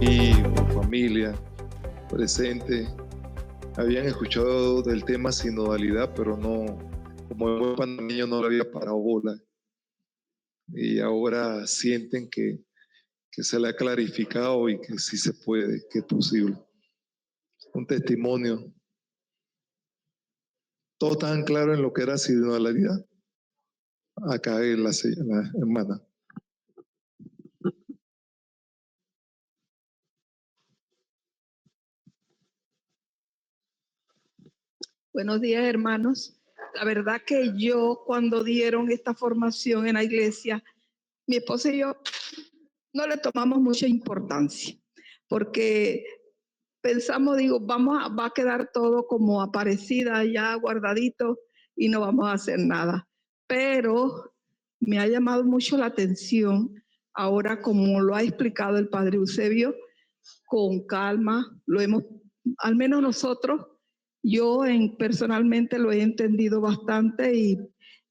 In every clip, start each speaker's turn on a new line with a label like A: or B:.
A: aquí o familia presente habían escuchado del tema sinodalidad, pero no, como el buen panameño no le había parado bola. Y ahora sienten que se le ha clarificado y que sí se puede, que es posible. Un testimonio. Todo tan claro en lo que era sinodalidad. Acá es la hermana.
B: Buenos días, hermanos. La verdad que yo, cuando dieron esta formación en la iglesia, mi esposa y yo no le tomamos mucha importancia, porque pensamos, digo, va a quedar todo como Aparecida, ya guardadito, y no vamos a hacer nada. Pero me ha llamado mucho la atención, ahora como lo ha explicado el padre Eusebio, con calma, lo hemos, al menos nosotros, yo personalmente lo he entendido bastante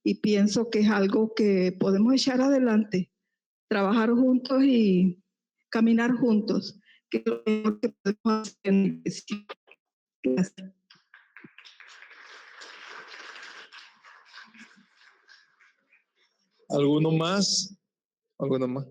B: y pienso que es algo que podemos echar adelante, trabajar juntos y caminar juntos, que es lo mejor que podemos hacer en la iglesia. Gracias.
A: ¿Alguno más? ¿Alguno más?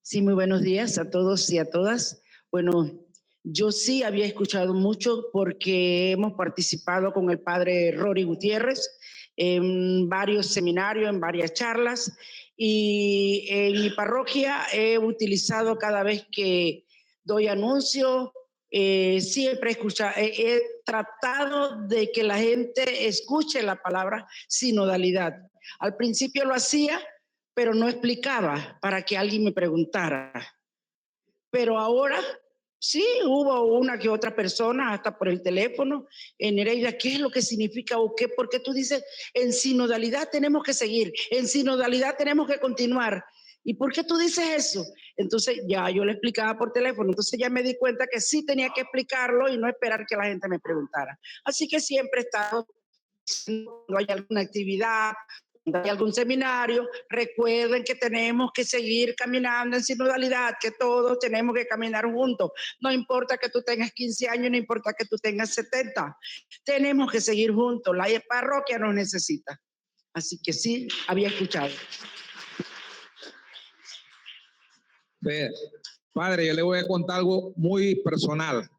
C: Sí, muy buenos días a todos y a todas. Bueno, yo sí había escuchado mucho porque hemos participado con el padre Rory Gutiérrez en varios seminarios, en varias charlas, y en mi parroquia he utilizado cada vez que doy anuncios, siempre he tratado de que la gente escuche la palabra sinodalidad. Al principio lo hacía, pero no explicaba para que alguien me preguntara. Pero ahora sí, hubo una que otra persona, hasta por el teléfono, en Nereida, ¿qué es lo que significa o qué? Porque tú dices, en sinodalidad tenemos que seguir, en sinodalidad tenemos que continuar. ¿Y por qué tú dices eso? Entonces ya yo le explicaba por teléfono, entonces ya me di cuenta que sí tenía que explicarlo y no esperar que la gente me preguntara. Así que siempre he estado, cuando hay alguna actividad, hay algún seminario, recuerden que tenemos que seguir caminando en sinodalidad, que todos tenemos que caminar juntos. No importa que tú tengas 15 años, no importa que tú tengas 70. Tenemos que seguir juntos. La parroquia nos necesita. Así que sí, había escuchado.
D: Padre, yo le voy a contar algo muy personal.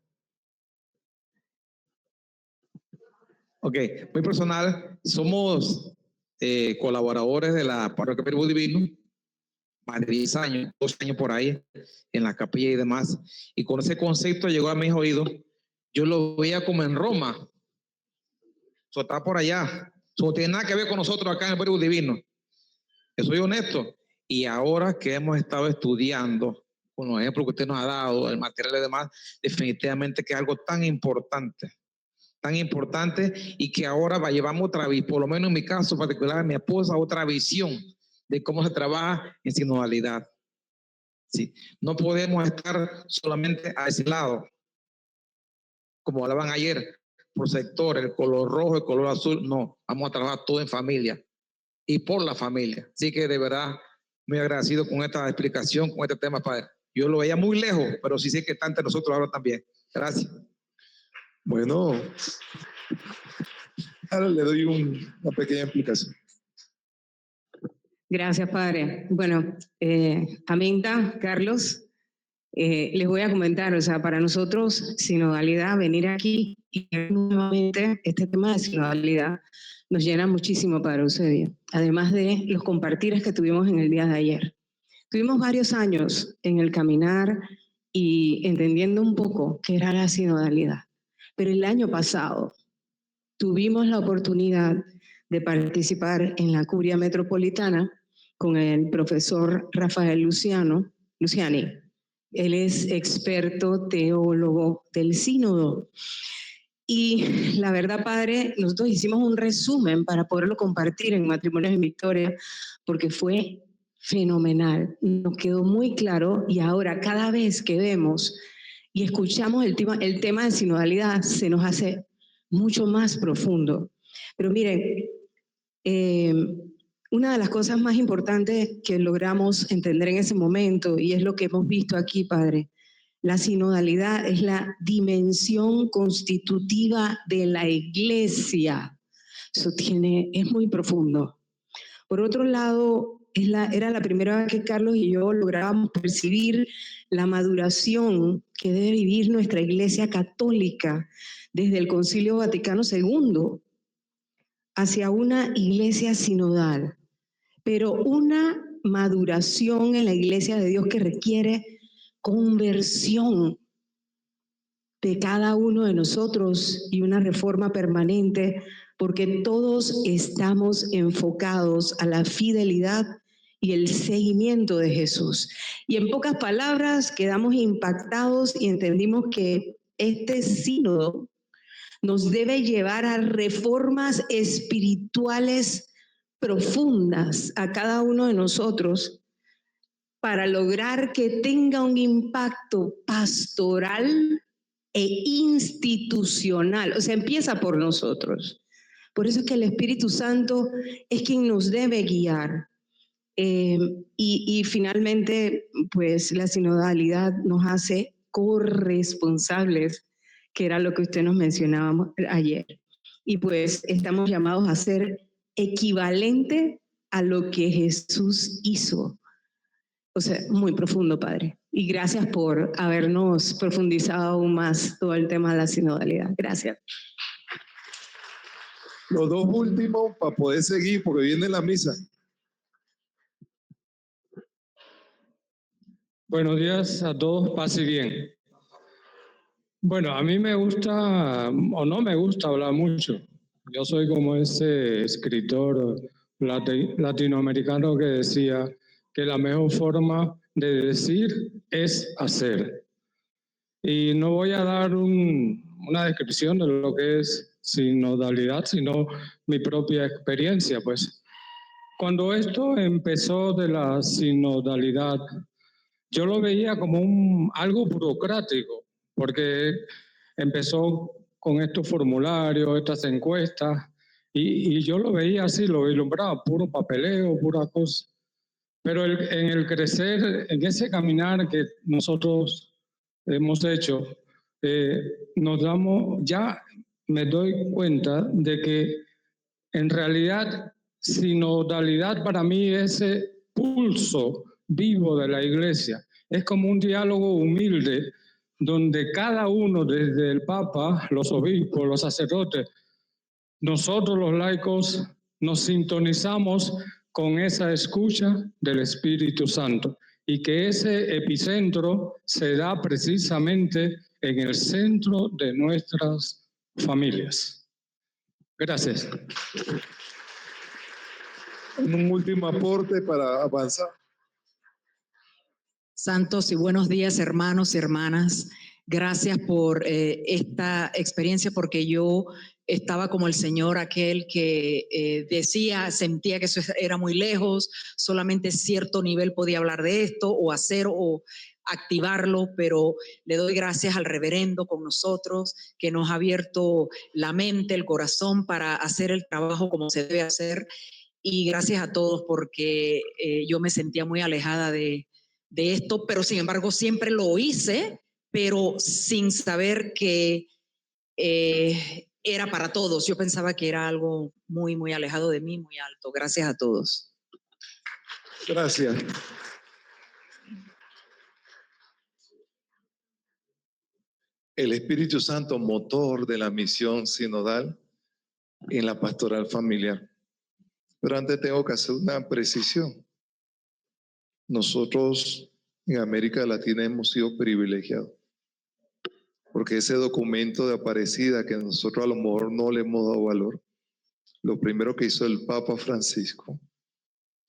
D: Ok, muy personal. Somos colaboradores de la Parroquia Verbo Divino, más de 10 años, 12 años por ahí, en la capilla y demás. Y con ese concepto llegó a mis oídos. Yo lo veía como en Roma. Eso está por allá. Eso no tiene nada que ver con nosotros acá en el Verbo Divino. Yo soy honesto. Y ahora que hemos estado estudiando, con los ejemplos que usted nos ha dado, el material y demás, definitivamente que es algo tan importante y que ahora llevamos otra vez, por lo menos en mi caso particular, mi esposa, otra visión de cómo se trabaja en sinodalidad. Sí. No podemos estar solamente aislados, como hablaban ayer, por sector, el color rojo, el color azul. No, vamos a trabajar todo en familia y por la familia. Así que de verdad, muy agradecido con esta explicación, con este tema, padre. Yo lo veía muy lejos, pero sí sé que está entre nosotros ahora también. Gracias.
A: Bueno, ahora le doy una pequeña explicación.
E: Gracias, padre. Bueno, Aminta, Carlos, les voy a comentar, o sea, para nosotros, sinodalidad, venir aquí y nuevamente este tema de sinodalidad nos llena muchísimo, padre Eusebio, además de los compartires que tuvimos en el día de ayer. Tuvimos varios años en el caminar y entendiendo un poco qué era la sinodalidad, pero el año pasado tuvimos la oportunidad de participar en la curia metropolitana con el profesor Rafael Luciani. Él es experto teólogo del sínodo. Y la verdad, padre, nosotros hicimos un resumen para poderlo compartir en Matrimonios en Victoria, porque fue fenomenal. Nos quedó muy claro y ahora cada vez que vemos y escuchamos el tema de sinodalidad, se nos hace mucho más profundo. Pero miren, Una de las cosas más importantes que logramos entender en ese momento, y es lo que hemos visto aquí, Padre, la sinodalidad es la dimensión constitutiva de la iglesia. Eso es muy profundo. Por otro lado, era la primera vez que Carlos y yo lográbamos percibir la maduración que debe vivir nuestra Iglesia Católica desde el Concilio Vaticano II hacia una iglesia sinodal, pero una maduración en la Iglesia de Dios que requiere conversión de cada uno de nosotros y una reforma permanente, porque todos estamos enfocados a la fidelidad y el seguimiento de Jesús. Y en pocas palabras, quedamos impactados y entendimos que este sínodo nos debe llevar a reformas espirituales profundas a cada uno de nosotros para lograr que tenga un impacto pastoral e institucional. O sea, empieza por nosotros. Por eso es que el Espíritu Santo es quien nos debe guiar. Y finalmente, pues la sinodalidad nos hace corresponsables, que era lo que usted nos mencionaba ayer. Y pues estamos llamados a ser equivalente a lo que Jesús hizo. O sea, muy profundo, Padre. Y gracias por habernos profundizado aún más todo el tema de la sinodalidad. Gracias.
A: Los dos últimos para poder seguir, porque viene la misa.
F: Buenos días a todos, paz y bien. Bueno, a mí me gusta o no me gusta hablar mucho. Yo soy como ese escritor latinoamericano que decía que la mejor forma de decir es hacer. Y no voy a dar una descripción de lo que es sinodalidad, sino mi propia experiencia. Pues cuando esto empezó de la sinodalidad, yo lo veía como algo burocrático, porque empezó con estos formularios, estas encuestas, y yo lo veía así, lo vislumbraba, puro papeleo, pura cosa. Pero en el crecer, en ese caminar que nosotros hemos hecho, ya me doy cuenta de que en realidad sinodalidad para mí es ese pulso vivo de la iglesia. Es como un diálogo humilde donde cada uno, desde el Papa, los obispos, los sacerdotes, nosotros los laicos nos sintonizamos con esa escucha del Espíritu Santo y que ese epicentro se da precisamente en el centro de nuestras familias. Gracias.
A: Un último aporte para avanzar.
G: Santos y buenos días, hermanos y hermanas. Gracias por esta experiencia, porque yo estaba como el señor aquel que sentía que eso era muy lejos, solamente cierto nivel podía hablar de esto o hacer o activarlo, pero le doy gracias al reverendo con nosotros, que nos ha abierto la mente, el corazón para hacer el trabajo como se debe hacer. Y gracias a todos, porque yo me sentía muy alejada de esto, pero sin embargo siempre lo hice, pero sin saber que era para todos. Yo pensaba que era algo muy, muy alejado de mí, muy alto. Gracias a todos.
A: Gracias. El Espíritu Santo, motor de la misión sinodal en la pastoral familiar. Pero antes tengo que hacer una precisión. Nosotros en América Latina hemos sido privilegiados, porque ese documento de Aparecida que nosotros a lo mejor no le hemos dado valor, lo primero que hizo el Papa Francisco,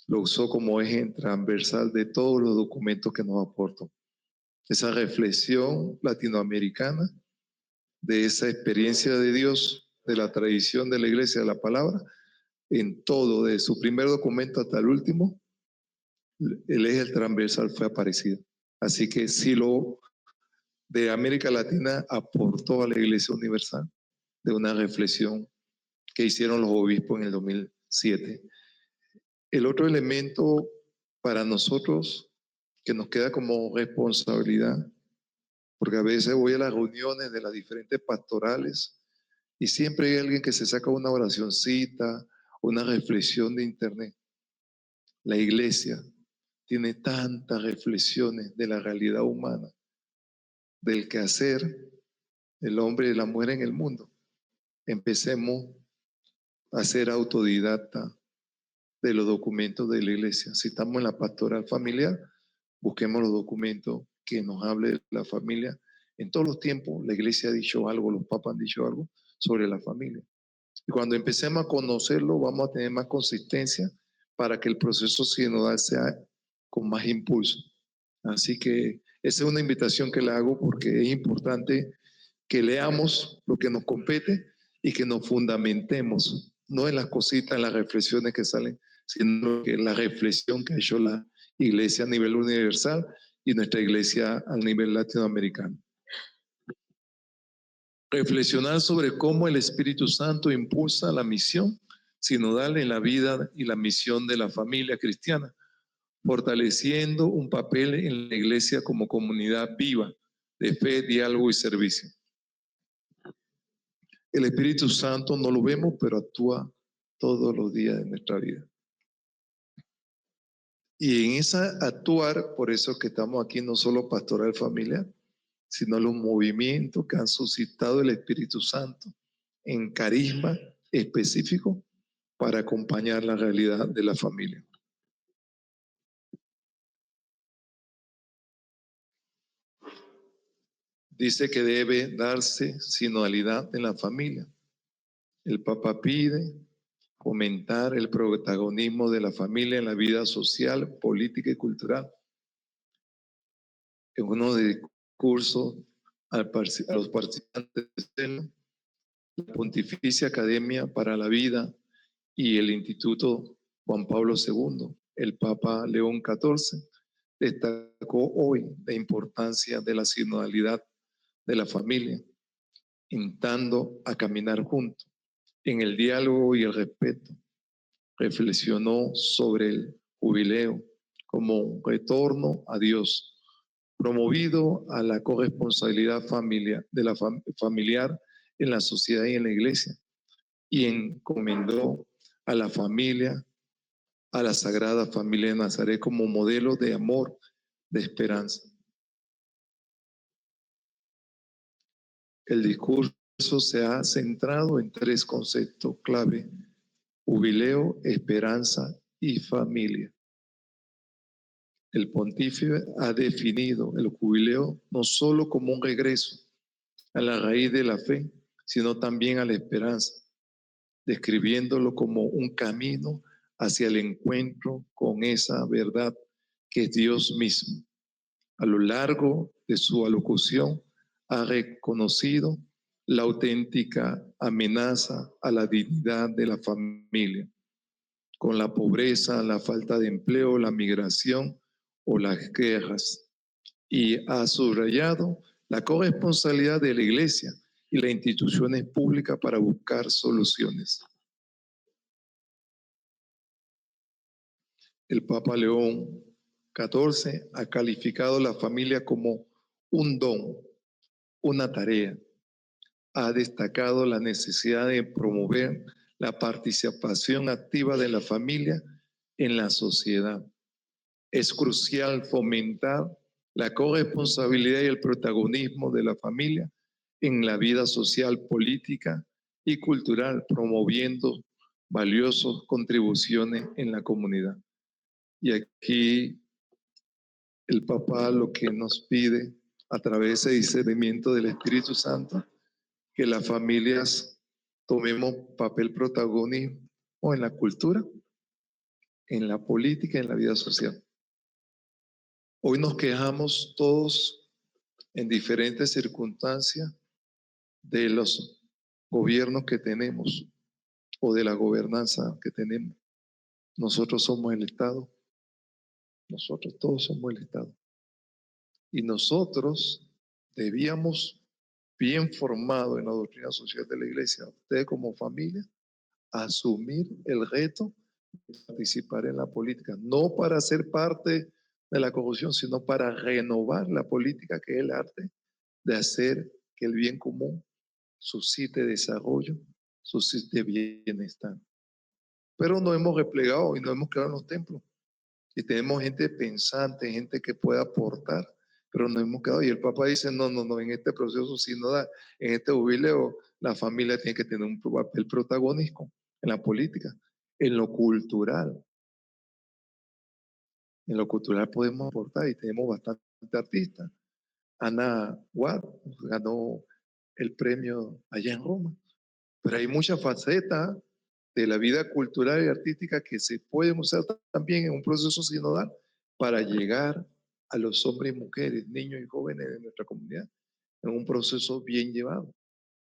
A: lo usó como eje transversal de todos los documentos que nos aportan. Esa reflexión latinoamericana de esa experiencia de Dios, de la tradición de la iglesia, de la palabra, en todo, de su primer documento hasta el último, el eje transversal fue Aparecida. Así que sí, lo de América Latina aportó a la Iglesia Universal de una reflexión que hicieron los obispos en el 2007. El otro elemento para nosotros que nos queda como responsabilidad, porque a veces voy a las reuniones de las diferentes pastorales y siempre hay alguien que se saca una oracioncita, una reflexión de internet. La iglesia tiene tantas reflexiones de la realidad humana, del quehacer del hombre y de la mujer en el mundo. Empecemos a ser autodidacta de los documentos de la iglesia. Si estamos en la pastoral familiar, busquemos los documentos que nos hable de la familia. En todos los tiempos la iglesia ha dicho algo, los papas han dicho algo sobre la familia. Y cuando empecemos a conocerlo, vamos a tener más consistencia para que el proceso sinodal sea con más impulso. Así que esa es una invitación que le hago porque es importante que leamos lo que nos compete y que nos fundamentemos, no en las cositas, en las reflexiones que salen, sino que la reflexión que ha hecho la iglesia a nivel universal y nuestra iglesia a nivel latinoamericano. Reflexionar sobre cómo el Espíritu Santo impulsa la misión sinodal en la vida y la misión de la familia cristiana, fortaleciendo un papel en la iglesia como comunidad viva de fe, diálogo y servicio. El Espíritu Santo no lo vemos, pero actúa todos los días de nuestra vida. Y en esa actuar, por eso que estamos aquí, no solo pastoral familiar, sino los movimientos que han suscitado el Espíritu Santo en carisma específico para acompañar la realidad de la familia. Dice que debe darse sinodalidad en la familia. El Papa pide fomentar el protagonismo de la familia en la vida social, política y cultural. En uno de discursos a los participantes de la Pontificia Academia para la Vida y el Instituto Juan Pablo II, el Papa León XIV, destacó hoy la importancia de la sinodalidad de la familia, instando a caminar juntos en el diálogo y el respeto. Reflexionó sobre el jubileo como un retorno a Dios, promovido a la corresponsabilidad familiar en la sociedad y en la iglesia, y encomendó a la familia, a la Sagrada Familia de Nazaret como modelo de amor, de esperanza. El discurso se ha centrado en tres conceptos clave: jubileo, esperanza y familia. El pontífice ha definido el jubileo no solo como un regreso a la raíz de la fe, sino también a la esperanza, describiéndolo como un camino hacia el encuentro con esa verdad que es Dios mismo. A lo largo de su alocución ha reconocido la auténtica amenaza a la dignidad de la familia, con la pobreza, la falta de empleo, la migración o las guerras, y ha subrayado la corresponsabilidad de la Iglesia y las instituciones públicas para buscar soluciones. El Papa León XIV ha calificado la familia como un don, una tarea. Ha destacado la necesidad de promover la participación activa de la familia en la sociedad. Es crucial fomentar la corresponsabilidad y el protagonismo de la familia en la vida social, política y cultural, promoviendo valiosas contribuciones en la comunidad. Y aquí el Papa lo que nos pide a través de ese discernimiento del Espíritu Santo, que las familias tomemos papel protagonismo en la cultura, en la política, en la vida social. Hoy nos quejamos todos en diferentes circunstancias de los gobiernos que tenemos o de la gobernanza que tenemos. Nosotros somos el Estado. Nosotros todos somos el Estado. Y nosotros debíamos, bien formados en la doctrina social de la Iglesia, ustedes como familia, asumir el reto participar en la política, no para ser parte de la corrupción, sino para renovar la política, que es el arte de hacer que el bien común suscite desarrollo, suscite bienestar. Pero nos hemos replegado y nos hemos quedado en los templos. Y tenemos gente pensante, gente que puede aportar, pero nos hemos quedado. Y el Papa dice, no, en este proceso sinodal, en este jubileo, la familia tiene que tener un papel protagonismo en la política, en lo cultural. En lo cultural podemos aportar y tenemos bastante artistas. Ana Watt ganó el premio allá en Roma. Pero hay muchas facetas de la vida cultural y artística que se pueden usar también en un proceso sinodal para llegar a los hombres y mujeres, niños y jóvenes de nuestra comunidad en un proceso bien llevado.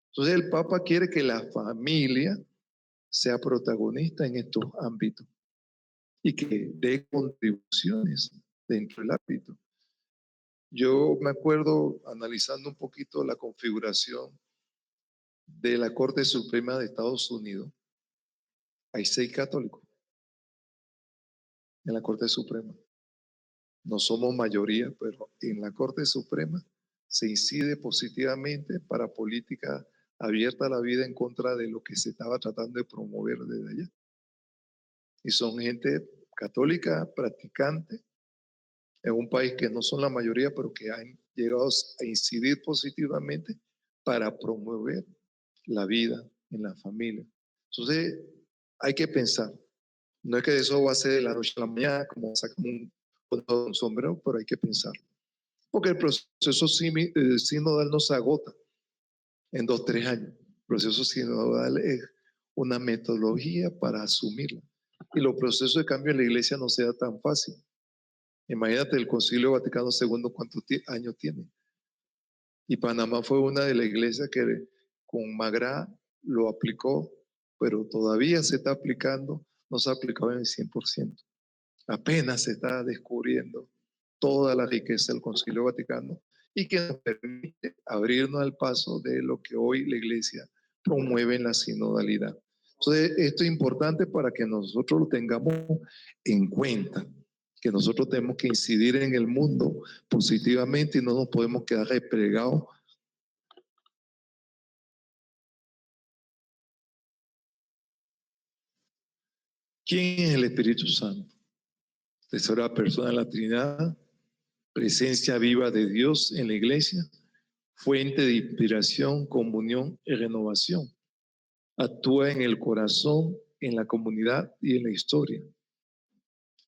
A: Entonces el Papa quiere que la familia sea protagonista en estos ámbitos y que dé contribuciones dentro del ámbito. Yo me acuerdo, analizando un poquito la configuración de la Corte Suprema de Estados Unidos, hay 6 católicos en la Corte Suprema. No somos mayoría, pero en la Corte Suprema se incide positivamente para política abierta a la vida en contra de lo que se estaba tratando de promover desde allá. Y son gente católica, practicante, en un país que no son la mayoría, pero que han llegado a incidir positivamente para promover la vida en la familia. Entonces, hay que pensar. No es que eso va a ser de la noche a la mañana, como sacamos un sombrero, pero hay que pensar. Porque el proceso sinodal no se agota en 2 o 3 años. El proceso sinodal es una metodología para asumirla. Y los procesos de cambio en la iglesia no se da tan fácil. Imagínate el Concilio Vaticano II, ¿cuántos años tiene? Y Panamá fue una de las iglesias que con Magra lo aplicó, pero todavía se está aplicando, no se ha aplicado en el 100%. Apenas se está descubriendo toda la riqueza del Concilio Vaticano y que nos permite abrirnos al paso de lo que hoy la iglesia promueve en la sinodalidad. Entonces, esto es importante para que nosotros lo tengamos en cuenta, que nosotros tenemos que incidir en el mundo positivamente y no nos podemos quedar replegados. ¿Quién es el Espíritu Santo? Tercera persona de la Trinidad, presencia viva de Dios en la iglesia, fuente de inspiración, comunión y renovación. Actúa en el corazón, en la comunidad y en la historia.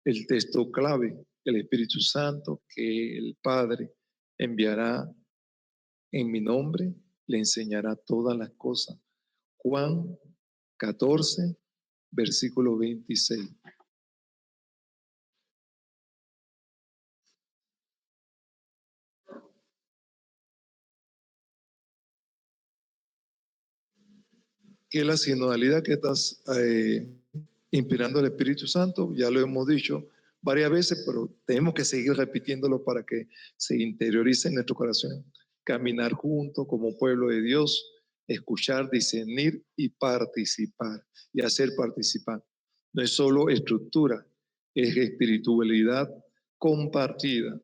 A: El texto clave, el Espíritu Santo que el Padre enviará en mi nombre, le enseñará todas las cosas. Juan 14, versículo 26. Que la sinodalidad que estás inspirando al Espíritu Santo, ya lo hemos dicho varias veces, pero tenemos que seguir repitiéndolo para que se interiorice en nuestro corazón. Caminar juntos como pueblo de Dios, escuchar, discernir y participar, y hacer participar. No es solo estructura, es espiritualidad compartida.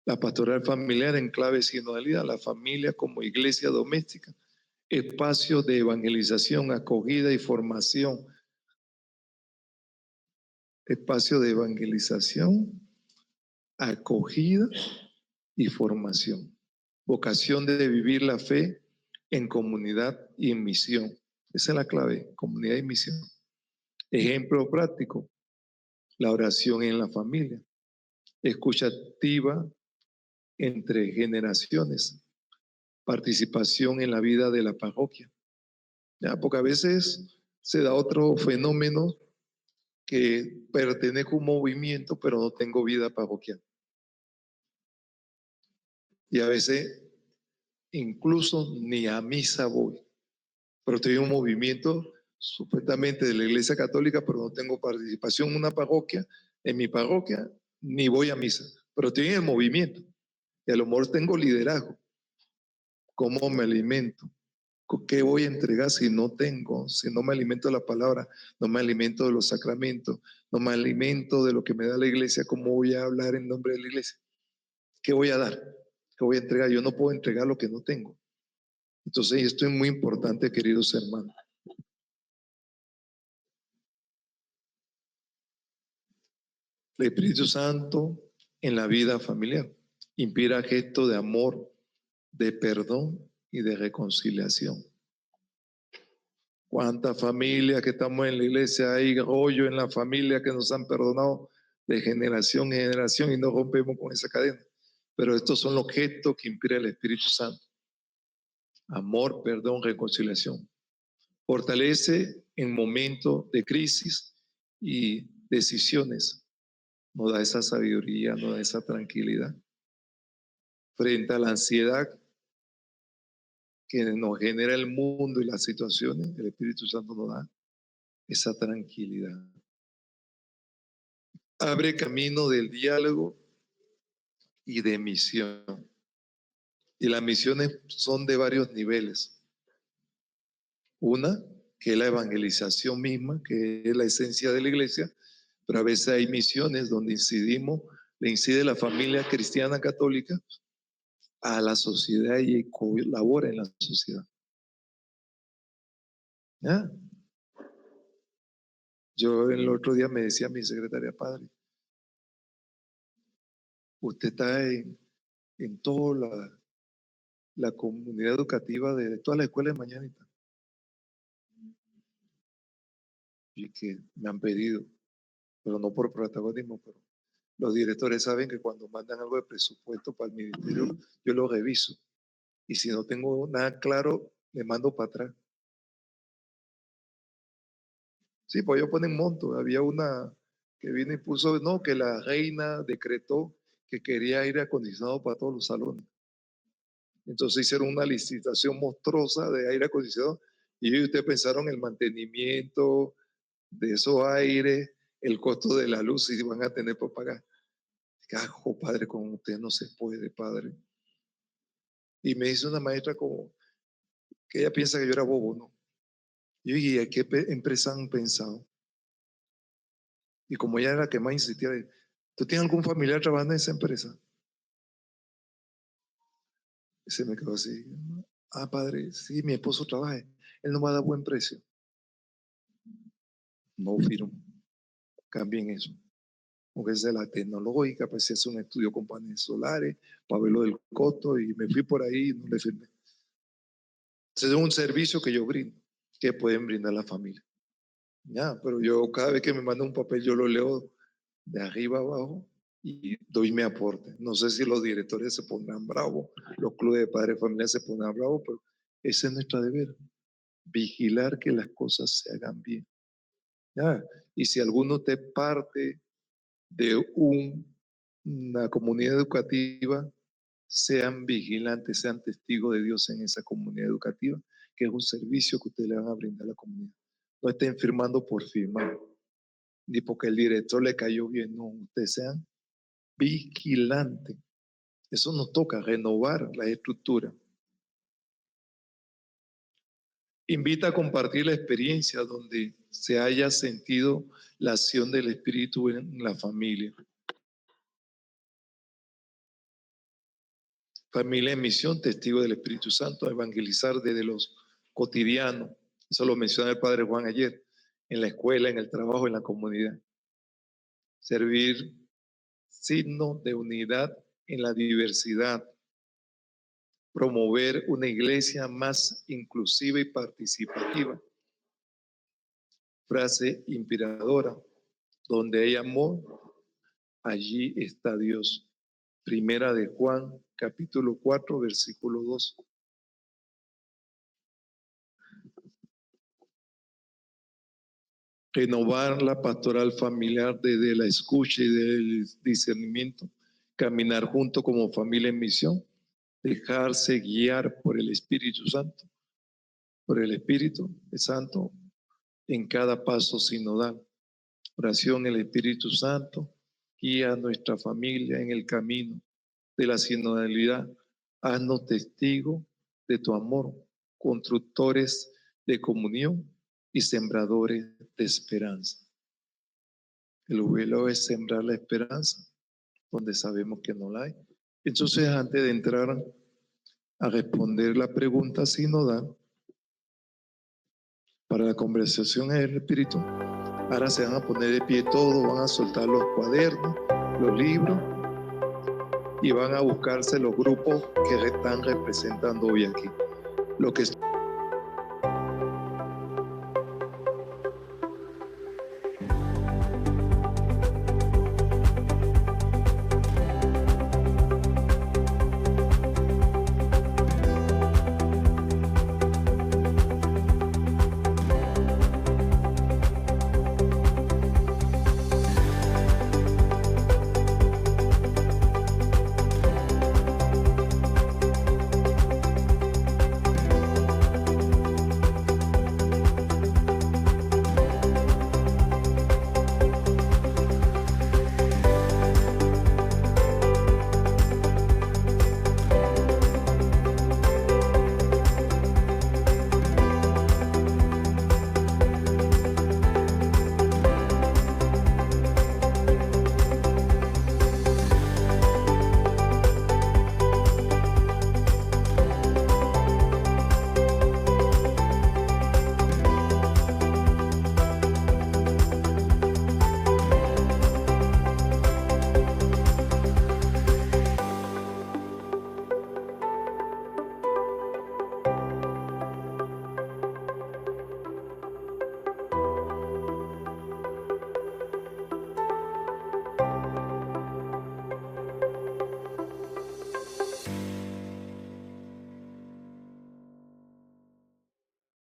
A: La pastoral familiar en clave sinodalidad, la familia como iglesia doméstica, espacio de evangelización, acogida y formación. Espacio de evangelización, acogida y formación. Vocación de vivir la fe en comunidad y en misión. Esa es la clave, comunidad y misión. Ejemplo práctico, la oración en la familia. Escucha activa entre generaciones. Participación en la vida de la parroquia. ¿Ya? Porque a veces se da otro fenómeno que pertenezco a un movimiento, pero no tengo vida parroquial. Y a veces incluso ni a misa voy. Pero estoy en un movimiento supuestamente de la Iglesia Católica, pero no tengo participación en una parroquia. En mi parroquia ni voy a misa, pero estoy en el movimiento. Y a lo mejor tengo liderazgo. ¿Cómo me alimento? ¿Qué voy a entregar si no tengo? Si no me alimento de la palabra, no me alimento de los sacramentos, no me alimento de lo que me da la iglesia, ¿cómo voy a hablar en nombre de la iglesia? ¿Qué voy a dar? ¿Qué voy a entregar? Yo no puedo entregar lo que no tengo. Entonces, esto es muy importante, queridos hermanos. El Espíritu Santo en la vida familiar inspira gestos de amor, de perdón y de reconciliación. ¿Cuántas familias que estamos en la iglesia hay rollo en la familia que nos han perdonado de generación en generación y no rompemos con esa cadena? Pero estos son los gestos que inspira el Espíritu Santo. Amor, perdón, reconciliación. Fortalece en momentos de crisis y decisiones. Nos da esa sabiduría, nos da esa tranquilidad. Frente a la ansiedad que nos genera el mundo y las situaciones, el Espíritu Santo nos da esa tranquilidad. Abre camino del diálogo y de misión. Y las misiones son de varios niveles. Una, que es la evangelización misma, que es la esencia de la iglesia, pero a veces hay misiones donde incidimos, le incide la familia cristiana católica a la sociedad y colabora en la sociedad. ¿Ya? Yo el otro día me decía mi secretaria, padre, usted está en toda la comunidad educativa de toda la escuela de Mañanita. Y que me han pedido, pero no por protagonismo, pero los directores saben que cuando mandan algo de presupuesto para el ministerio, yo lo reviso. Y si no tengo nada claro, le mando para atrás. Sí, pues ellos ponen monto. Había una que vino y puso, no, que la reina decretó que quería aire acondicionado para todos los salones. Entonces hicieron una licitación monstruosa de aire acondicionado y ustedes pensaron el mantenimiento de esos aires, el costo de la luz y van a tener para pagar. Cajo, padre, con usted no se puede, padre. Y me dice una maestra como que ella piensa que yo era bobo, ¿no? Y yo dije, ¿qué empresa han pensado? Y como ella era la que más insistía, ¿tú tienes algún familiar trabajando en esa empresa? Y se me quedó así. Ah, padre, sí, mi esposo trabaja. Él no va a dar buen precio. No firmo. Cambien eso. Porque es de la tecnológica, pues se hace un estudio con paneles solares para ver lo del costo y me fui por ahí y no le firmé. Ese es un servicio que yo brindo, que pueden brindar la familia. Ya, pero yo cada vez que me mandan un papel, yo lo leo de arriba abajo y doy mi aporte. No sé si los directores se pondrán bravos, los clubes de padres de familia se pondrán bravos, pero ese es nuestro deber, vigilar que las cosas se hagan bien. ¿Ya? Y si alguno te parte de una comunidad educativa, sean vigilantes, sean testigos de Dios en esa comunidad educativa, que es un servicio que ustedes le van a brindar a la comunidad. No estén firmando por firmar, ni porque el director le cayó bien, no, ustedes sean vigilantes. Eso nos toca, renovar la estructura. Invita a compartir la experiencia donde se haya sentido la acción del Espíritu en la familia. Familia en misión, testigo del Espíritu Santo, evangelizar desde los cotidianos. Eso lo menciona el Padre Juan ayer, en la escuela, en el trabajo, en la comunidad. Servir signo de unidad en la diversidad. Promover una iglesia más inclusiva y participativa. Frase inspiradora, donde hay amor, allí está Dios. Primera de Juan, capítulo 4, versículo 2. Renovar la pastoral familiar desde la escucha y del discernimiento, caminar junto como familia en misión, dejarse guiar por el Espíritu Santo, por el Espíritu Santo en cada paso sinodal. Oración, el Espíritu Santo guía a nuestra familia en el camino de la sinodalidad. Haznos testigo de tu amor constructores de comunión y sembradores de esperanza. El vuelo es sembrar la esperanza donde sabemos que no la hay. Entonces, antes de entrar a responder la pregunta sinodal para la conversación en el Espíritu, ahora se van a poner de pie todos, van a soltar los cuadernos, los libros y van a buscarse los grupos que están representando hoy aquí. Lo que estoy